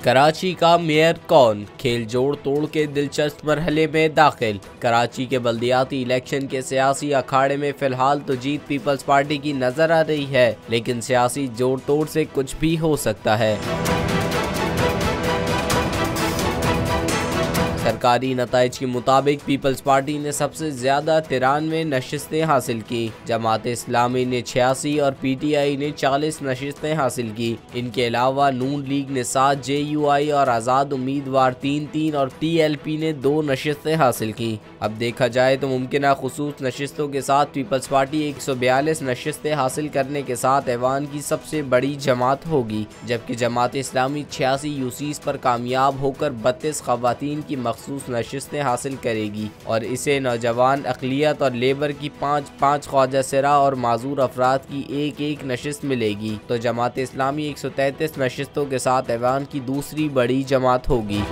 कराची का मेयर कौन, खेल जोड़ तोड़ के दिलचस्प मरहले में दाखिल। कराची के बल्दियाती इलेक्शन के सियासी अखाड़े में फिलहाल तो जीत पीपल्स पार्टी की नजर आ रही है, लेकिन सियासी जोड़ तोड़ से कुछ भी हो सकता है। सरकारी नताइज के मुताबिक पीपल्स पार्टी ने सबसे ज्यादा 93 नशिस्तें हासिल की। जमात इस्लामी ने 86 और PTI ने 40 नशिस्तें हासिल की। इनके अलावा नून लीग ने 7, JUI और आज़ाद उम्मीदवार 3 और TLP ने 2 नशिस्तें हासिल की। अब देखा जाए तो मुमकिन खुसूस नशिस्तों के साथ पीपल्स पार्टी 142 नशिस्तें हासिल करने के साथ ऐवान की सबसे बड़ी जमात होगी, जबकि जमात इस्लामी 86 UCs पर कामयाब होकर 32 खवातीन की मखसूस नशिस्तें हासिल करेगी और इसे नौजवान अक़लियत और लेबर की 5 ख्वाजा सिरा और माजूर अफराद की एक नशिस्त मिलेगी। तो जमात इस्लामी 133 नशिस्तों के साथ ऐवान की दूसरी बड़ी जमात होगी।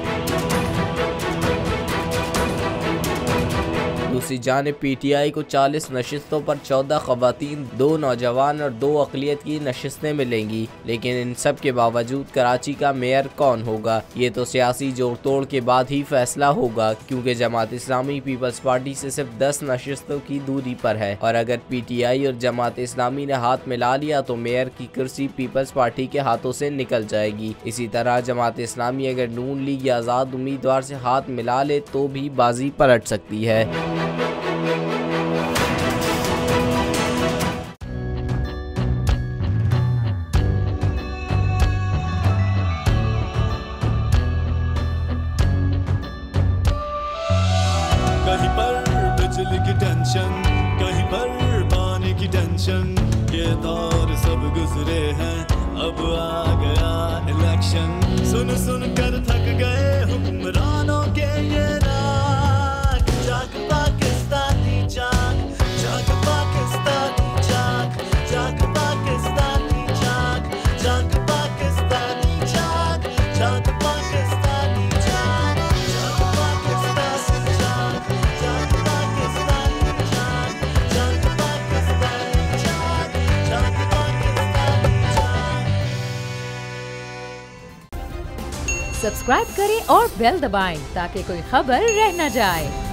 दूसरी जानिब PTI को 40 नशिस्तों पर 14 खवातीन, 2 नौजवान और 2 अक़लियत की नशिस्तें मिलेंगी। लेकिन इन सब के बावजूद कराची का मेयर कौन होगा, ये तो सियासी जोड़ तोड़ के बाद ही फैसला होगा, क्योंकि जमात इस्लामी पीपल्स पार्टी से सिर्फ 10 नशिस्तों की दूरी पर है और अगर PTI और जमात इस्लामी ने हाथ मिला लिया तो मेयर की कुर्सी पीपल्स पार्टी के हाथों से निकल जाएगी। इसी तरह जमात इस्लामी अगर नून लीग या आज़ाद उम्मीदवार से हाथ मिला ले तो भी बाजी पलट सकती है। कहीं पर बिजली की टेंशन, कहीं पर पानी की टेंशन, ये दौर सब गुजरे हैं, अब आ गया इलेक्शन। सुन सुन कर थक गए हुक्मरानों के ये राग, जाग पाकिस्तानी जाग, जाग पाकिस्तानी जाग, जाग पाकिस्तानी जाग, जाग पाकिस्तानी जाग, जाग पाकिस्तानी जाग, जाग पाकिस्तानी जाग, जाग पाकिस्तानी जाग, जाग पाकिस्तानी जाग, जाग पाकिस्तानी जाग। सब्सक्राइब करें और बेल दबाएं ताकि कोई खबर रह न जाए।